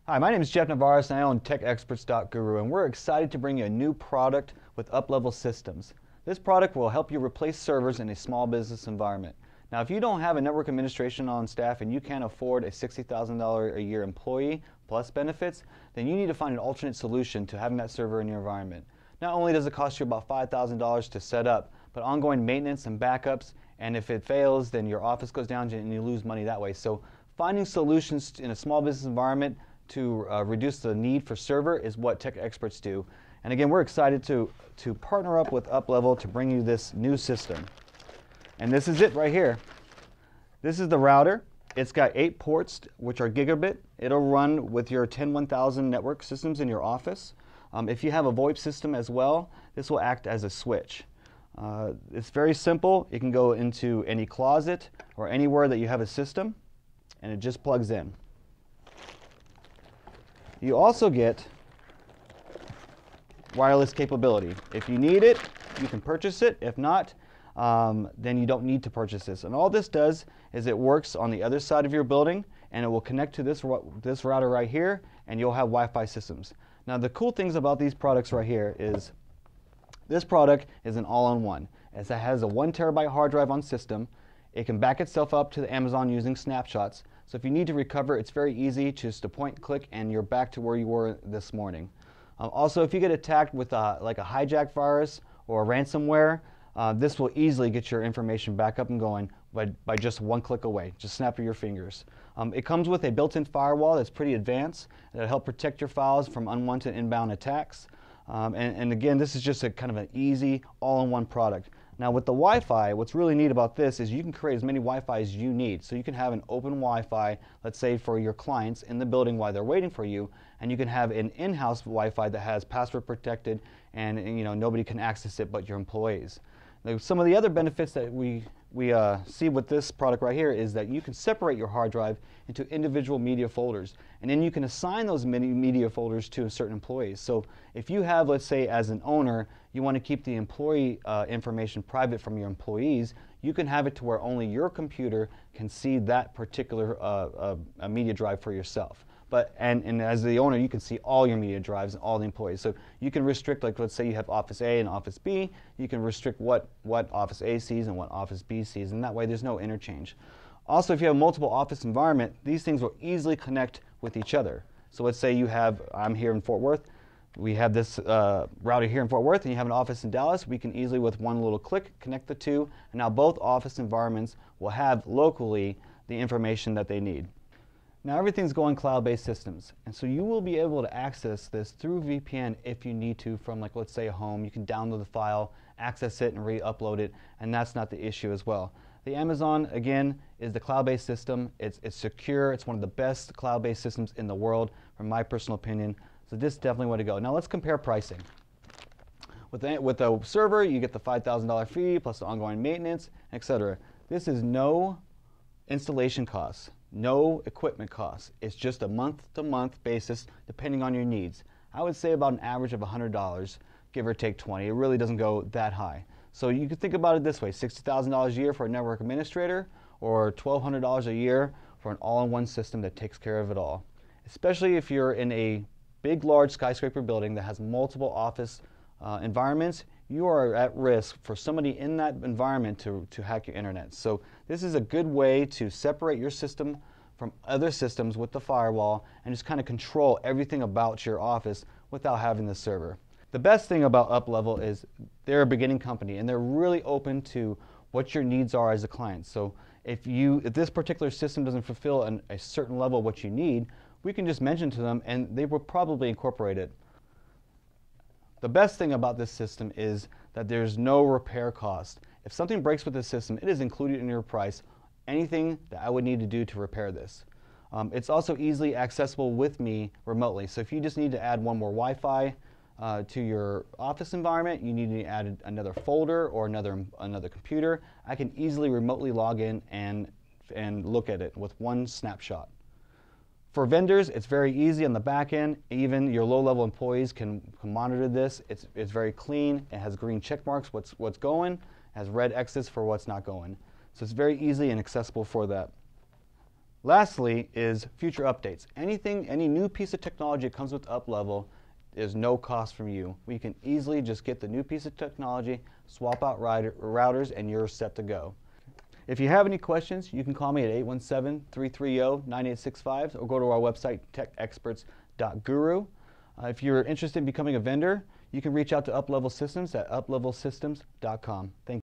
Hi, my name is Jeff Navarez and I own TechXperts.guru, and we're excited to bring you a new product with Uplevel Systems. This product will help you replace servers in a small business environment. Now, if you don't have a network administration on staff and you can't afford a $60,000 a year employee plus benefits, then you need to find an alternate solution to having that server in your environment. Not only does it cost you about $5,000 to set up, but ongoing maintenance and backups, and if it fails, then your office goes down and you lose money that way. So finding solutions in a small business environment to reduce the need for server is what Tech Experts do. And again, we're excited to partner up with Uplevel to bring you this new system. And this is it right here. This is the router. It's got 8 ports, which are gigabit. It'll run with your 10-1000 network systems in your office. If you have a VoIP system as well, this will act as a switch. It's very simple. It can go into any closet or anywhere that you have a system, and it just plugs in. You also get wireless capability. If you need it, you can purchase it. If not, then you don't need to purchase this. And all this does is it works on the other side of your building, and it will connect to this router right here, and you'll have Wi-Fi systems. Now, the cool things about these products right here is this product is an all-in-one, as it has a 1 terabyte hard drive on system. It can back itself up to the Amazon using snapshots. So if you need to recover, it's very easy, just to point and click and you're back to where you were this morning. Also, if you get attacked with like a hijack virus or a ransomware, this will easily get your information back up and going by just 1 click away. Just snap your fingers. It comes with a built-in firewall that's pretty advanced that'll help protect your files from unwanted inbound attacks. And again, this is just a kind of an easy all-in-one product. Now with the Wi-Fi, what's really neat about this is you can create as many Wi-Fi as you need. So you can have an open Wi-Fi, let's say for your clients in the building while they're waiting for you, and you can have an in-house Wi-Fi that has password protected and nobody can access it but your employees. Now, some of the other benefits that we see with this product right here is that you can separate your hard drive into individual media folders, and then you can assign those media folders to certain employees. So if you have, let's say as an owner, you want to keep the employee information private from your employees, you can have it to where only your computer can see that particular media drive for yourself. And as the owner, you can see all your media drives and all the employees. So you can restrict, like let's say you have Office A and Office B, you can restrict what Office A sees and what Office B sees, and that way there's no interchange. Also, if you have multiple office environment, these things will easily connect with each other. So let's say I'm here in Fort Worth, we have this router here in Fort Worth, and you have an office in Dallas. We can easily, with one little click, connect the two, and now both office environments will have locally the information that they need. Now everything's going cloud-based systems, and so you will be able to access this through VPN if you need to from, like, let's say a home. You can download the file, access it, and re-upload it, and that's not the issue as well. The Amazon, again, is the cloud-based system. It's secure. It's one of the best cloud-based systems in the world, from my personal opinion. So this is definitely way to go. Now let's compare pricing. With a server, you get the $5,000 fee plus the ongoing maintenance, etc. This is no installation costs. No equipment costs. It's just a month-to-month basis depending on your needs. I would say about an average of $100, give or take 20. It really doesn't go that high. So you could think about it this way: $60,000 a year for a network administrator, or $1,200 a year for an all-in-one system that takes care of it all. Especially if you're in a big, large skyscraper building that has multiple office environments, you are at risk for somebody in that environment to hack your internet. So this is a good way to separate your system from other systems with the firewall and just kind of control everything about your office without having the server. The best thing about Uplevel is they're a beginning company, and they're really open to what your needs are as a client. So if this particular system doesn't fulfill a certain level of what you need, we can just mention to them and they will probably incorporate it. The best thing about this system is that there's no repair cost. If something breaks with the system, it is included in your price, anything that I would need to do to repair this. It's also easily accessible with me remotely. So if you just need to add one more Wi-Fi to your office environment, you need to add another folder or another computer, I can easily remotely log in and look at it with one snapshot. For vendors, it's very easy on the back end. Even your low-level employees can monitor this. It's very clean. It has green check marks, what's going. It has red X's for what's not going. So it's very easy and accessible for that. Lastly is future updates. Any new piece of technology that comes with Uplevel is no cost from you. We can easily just get the new piece of technology, swap out routers, and you're set to go. If you have any questions, you can call me at 817-330-9865 or go to our website, TechXperts.guru. If you're interested in becoming a vendor, you can reach out to Uplevel Systems at uplevelsystems.com. Thank you.